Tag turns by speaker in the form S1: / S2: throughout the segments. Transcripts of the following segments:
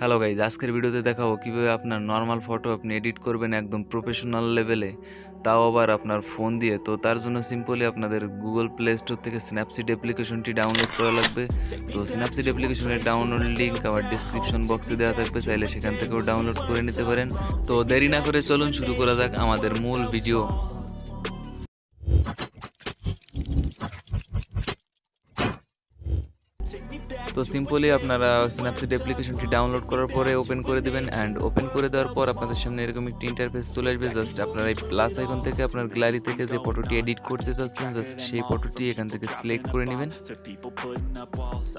S1: Hello guys, আজকের ভিডিওতে দেখাবো কিভাবে আপনার নর্মাল ফটো আপনি এডিট করবেন একদম প্রফেশনাল লেভেলে, তাও আবার আপনার ফোন দিয়ে। তো তার জন্য সিম্পলি আপনাদের গুগল প্লে স্টোর থেকে স্ন্যাপসিড অ্যাপ্লিকেশনটি ডাউনলোড করা লাগবে। তো স্ন্যাপসিড অ্যাপ্লিকেশনের ডাউনলোড লিঙ্ক আমার ডিসক্রিপশন বক্সে দেওয়া থাকবে, চাইলে সেখান থেকেও ডাউনলোড করে নিতে পারেন। তো দেরি না করে চলুন শুরু করা যাক আমাদের মূল ভিডিও। তো সিম্পলি আপনারা স্ন্যাপসিড অ্যাপ্লিকেশনটি ডাউনলোড করার পরে ওপেন করে দিবেন, অ্যান্ড ওপেন করে দেওয়ার পর আপনাদের সামনে এরকম একটি ইন্টারফেস চলে আসবে। জাস্ট আপনারা এই প্লাস আইকন থেকে আপনার গ্যালারি থেকে যে ফটোটি এডিট করতে চাচ্ছেন জাস্ট সেই ফটোটি এখান থেকে সিলেক্ট করে নেবেন।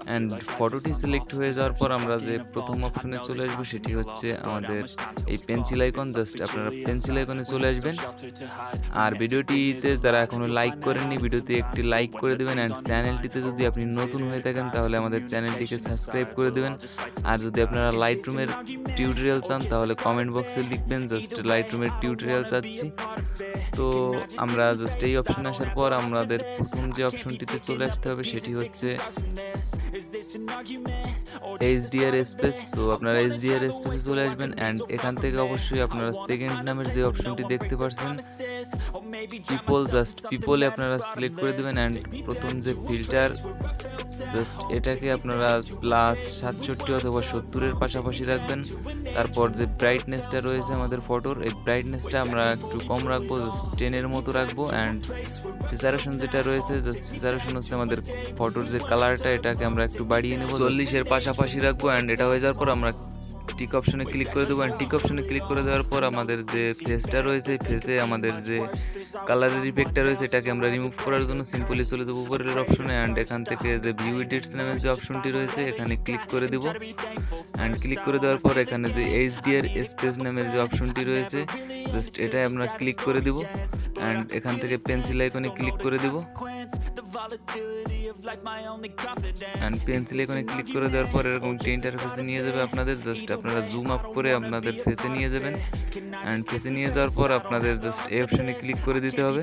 S1: অ্যান্ড ফটোটি সিলেক্ট হয়ে যাওয়ার পর আমরা যে প্রথম অপশনে চলে আসবো সেটি হচ্ছে আমাদের এই পেন্সিল আইকন। জাস্ট আপনারা পেন্সিল আইকনে চলে আসবেন, আর ভিডিওটিতে যারা এখনো লাইক করেননি ভিডিওতে একটি লাইক করে দেবেন। অ্যান্ড চ্যানেলটিতে যদি আপনি নতুন হয়ে থাকেন তাহলে আমাদের চ্যানেলটিকে সাবস্ক্রাইব করে দেবেন। আর যদি আপনারা লাইটরুমের টিউটোরিয়াল চান তাহলে কমেন্ট বক্সে লিখবেন জাস্ট লাইটরুমের টিউটোরিয়াল চাচ্ছি। তো আমরা জাস্ট এই অপশনে আসার পর আমাদের প্রথম যে অপশনটিতে চলে আসতে হবে সেটি হচ্ছে HDR স্পেস। সো আপনারা HDR স্পেসে চলে আসবেন, অ্যান্ড এখান থেকে অবশ্যই আপনারা সেকেন্ড নামের যে অপশনটি দেখতে পাচ্ছেন পিপল, জাস্ট পিপলে আপনারা সিলেক্ট করে দেবেন। অ্যান্ড প্রথম যে ফিল্টার জাস্ট এটাকে আপনারা প্লাস 67 অথবা 70-এর পাশাপাশি রাখবেন। তারপর যে ব্রাইটনেসটা রয়েছে আমাদের ফটোর, এই ব্রাইটনেসটা আমরা একটু কম রাখবো, জাস্ট 10-এর মতো রাখবো। অ্যান্ড স্যাচুরেশন যেটা রয়েছে জাস্ট স্যাচুরেশন হচ্ছে আমাদের ফটোর যে কালারটা, এটাকে আমরা একটু বাড়িয়ে নেব, 40-এর পাশাপাশি রাখবো। অ্যান্ড এটা হয়ে যাওয়ার পর আমরা টিক অপশনে ক্লিক করে দেবো। অ্যান্ড টিক অপশনে ক্লিক করে দেওয়ার পর আমাদের যে ফেসটা রয়েছে ফেসে আমাদের যে কালারের ইফেক্টটা রয়েছে এটাকে আমরা রিমুভ করার জন্য সিম্পলি চলে যাবো উপরের অপশনে। অ্যান্ড এখান থেকে যে ভিউ এডিটস নামের যে অপশনটি রয়েছে এখানে ক্লিক করে দেবো। অ্যান্ড ক্লিক করে দেওয়ার পর এখানে যে HDR স্পেস নামের যে অপশনটি রয়েছে জাস্ট এটাই আমরা ক্লিক করে দিব। অ্যান্ড এখান থেকে পেন্সিল আইকনে ক্লিক করে দিব। অ্যান্ড পেন্সিল আইকনে ক্লিক করে দেওয়ার পর এরকম একটি ইন্টারফেসে নিয়ে যাবে আপনাদের। জাস্ট আপনারা জুম আপ করে আপনাদের ফেসে নিয়ে যাবেন। অ্যান্ড ফেসে নিয়ে যাওয়ার পর আপনাদের জাস্ট এই অপশনে ক্লিক করে দিতে হবে।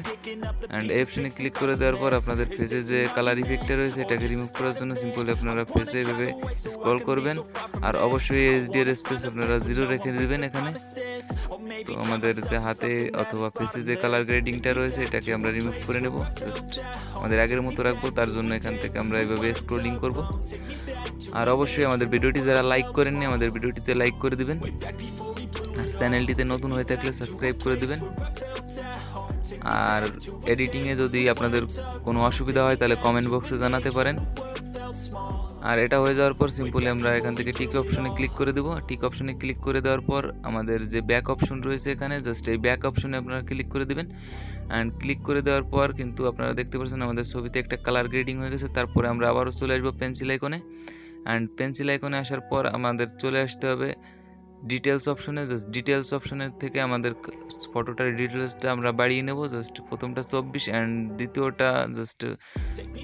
S1: অ্যান্ড এই অপশনে ক্লিক করে দেওয়ার পর আপনাদের ফেসে যে কালার ইফেক্টটা রয়েছে এটাকে রিমুভ করার জন্য সিম্পলি আপনারা ফেসে এভাবে স্ক্রল করবেন, আর অবশ্যই HDR স্পেস আপনারা 0 রেখে দেবেন এখানে। তো আমাদের যে হাতে অথবা ফেসে যে কালার গ্রেডিংটা রয়েছে এটাকে আমরা রিমুভ করে নেব, জাস্ট আমাদের আগের মতো রাখবো। তার জন্য এখান থেকে আমরা এভাবে স্ক্রলিং করব। আর অবশ্যই আমাদের ভিডিওটি যারা লাইক করেননি আমাদের ভিডিওটিতে লাইক করে দিবেন, আর চ্যানেলটিতে নতুন হয়ে থাকলে সাবস্ক্রাইব করে দিবেন। আর এডিটিংয়ে যদি আপনাদের কোনো অসুবিধা হয় তাহলে কমেন্ট বক্সে জানাতে পারেন। আর এটা হয়ে যাওয়ার পর সিম্পলি আমরা এখান থেকে টিক অপশনে ক্লিক করে দেবো। টিক অপশনে ক্লিক করে দেওয়ার পর আমাদের যে ব্যাক অপশন রয়েছে এখানে জাস্ট এই ব্যাক অপশনে আপনারা ক্লিক করে দেবেন। অ্যান্ড ক্লিক করে দেওয়ার পর কিন্তু আপনারা দেখতে পাচ্ছেন আমাদের ছবিতে একটা কালার গ্রেডিং হয়ে গেছে। তারপরে আমরা আবারও চলে আসবো পেন্সিল আইকনে। অ্যান্ড পেন্সিল আইকনে আসার পর আমাদের চলে আসতে হবে ডিটেলস অপশনে। জাস্ট ডিটেলস অপশনের থেকে আমাদের ফটোটার ডিটেলসটা আমরা বাড়িয়ে নেব। জাস্ট প্রথমটা 24 অ্যান্ড দ্বিতীয়টা জাস্ট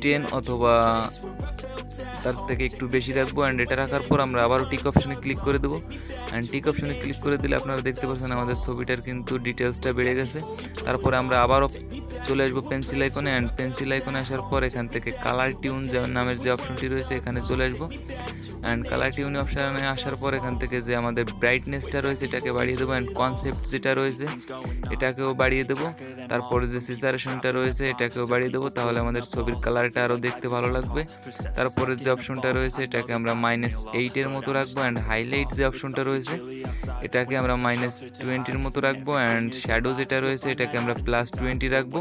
S1: 10 অথবা তার থেকে একটু বেশি রাখবো। অ্যান্ড এটা রাখার পর আমরা আবারও টিক অপশনে ক্লিক করে দেবো। অ্যান্ড টিক অপশনে ক্লিক করে দিলে আপনারা দেখতে পাচ্ছেন আমাদের ছবিটার কিন্তু ডিটেলসটা বেড়ে গেছে। তারপরে আমরা আবারও চলে আসবো পেন্সিল আইকনে। অ্যান্ড পেন্সিল আইকনে আসার পর এখান থেকে কালার টিউন নামের যে অপশনটি রয়েছে এখানে চলে আসবো। অ্যান্ড কালার টিউন অপশনে আসার পর এখান থেকে যে আমাদের ব্রাইটনেসটা রয়েছে এটাকে বাড়িয়ে দেবো। অ্যান্ড কনসেপ্ট যেটা রয়েছে এটাকেও বাড়িয়ে দেবো। তারপরে যে স্যাচুরেশনটা রয়েছে এটাকেও বাড়িয়ে দেবো, তাহলে আমাদের ছবির কালারটা আরও দেখতে ভালো লাগবে। তারপরে যে অপশনটা রয়েছে এটাকে আমরা -8-এর মতো রাখবো। অ্যান্ড হাইলাইট যে অপশনটা রয়েছে এটাকে আমরা -20-এর মতো রাখবো। অ্যান্ড শ্যাডো যেটা রয়েছে এটাকে আমরা +20 রাখবো।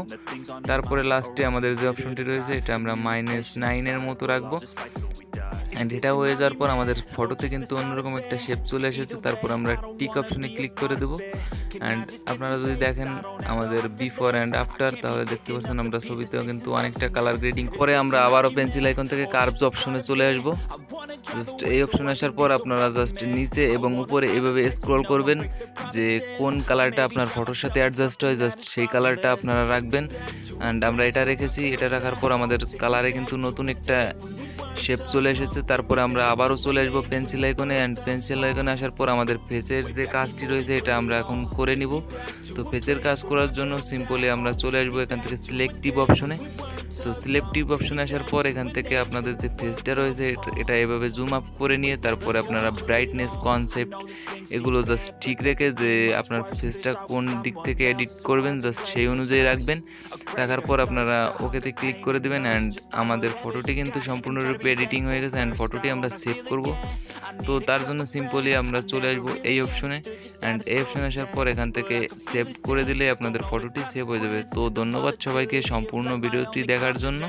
S1: তারপরে লাস্টে আমাদের যে অপশনটি রয়েছে এটা আমরা -9-এর মতো রাখবো। অ্যান্ড এটা হয়ে যাওয়ার পর আমাদের ফটোতে কিন্তু অন্যরকম একটা শেপ চলে এসেছে। তারপর আমরা টিক অপশনে ক্লিক করে দেবো। অ্যান্ড আপনারা যদি দেখেন আমাদের বিফোর অ্যান্ড আফটার, তাহলে দেখতে পাচ্ছেন আমরা ছবিতেও কিন্তু অনেকটা কালার গ্রেডিং করে আমরা আবারও পেন্সিল আইকন থেকে কার্ভস অপশনে চলে আসবো। জাস্ট এই অপশনে আসার পর আপনারা জাস্ট নিচে এবং উপরে এভাবে স্ক্রল করবেন যে কোন কালারটা আপনার ফটোর সাথে অ্যাডজাস্ট হয়, জাস্ট সেই কালারটা আপনারা রাখবেন। অ্যান্ড আমরা এটা রেখেছি। এটা রাখার পর আমাদের কালারে কিন্তু নতুন একটা শেপ চলে এসেছে। তারপরে আমরা আবারও চলে আসবো পেন্সিল আইকনে। অ্যান্ড পেন্সিল আইকনে আসার পর আমাদের ফেসের যে কাজটি রয়েছে এটা আমরা এখন করে নিব। তো ফেসের কাজ করার জন্য সিম্পলি আমরা চলে আসবো এখান থেকে সিলেক্টিভ অপশনে। সো সিলেক্টিভ অপশন আসার পর এখান থেকে আপনাদের যে ফেসটা রয়েছে এটা এভাবে জুম আপ করে নিয়ে তারপরে আপনারা ব্রাইটনেস, কনসেপ্ট এগুলো জাস্ট ঠিক রেখে যে আপনার ফেসটা কোন দিক থেকে এডিট করবেন জাস্ট সেই অনুযায়ী রাখবেন। রাখার পর আপনারা ওকেতে ক্লিক করে দেবেন অ্যান্ড আমাদের ফটোটি কিন্তু সম্পূর্ণরূপে এডিটিং হয়ে গেছে অ্যান্ড ফটোটি আমরা সেভ করব। তো তার জন্য সিম্পলি আমরা চলে আসবো এই অপশনে অ্যান্ড এই অপশনে আসার পর এখান থেকে সেভ করে দিলে আপনাদের ফটোটি সেভ হয়ে যাবে। তো ধন্যবাদ সবাইকে সম্পূর্ণ ভিডিওটি দেখার জন্য।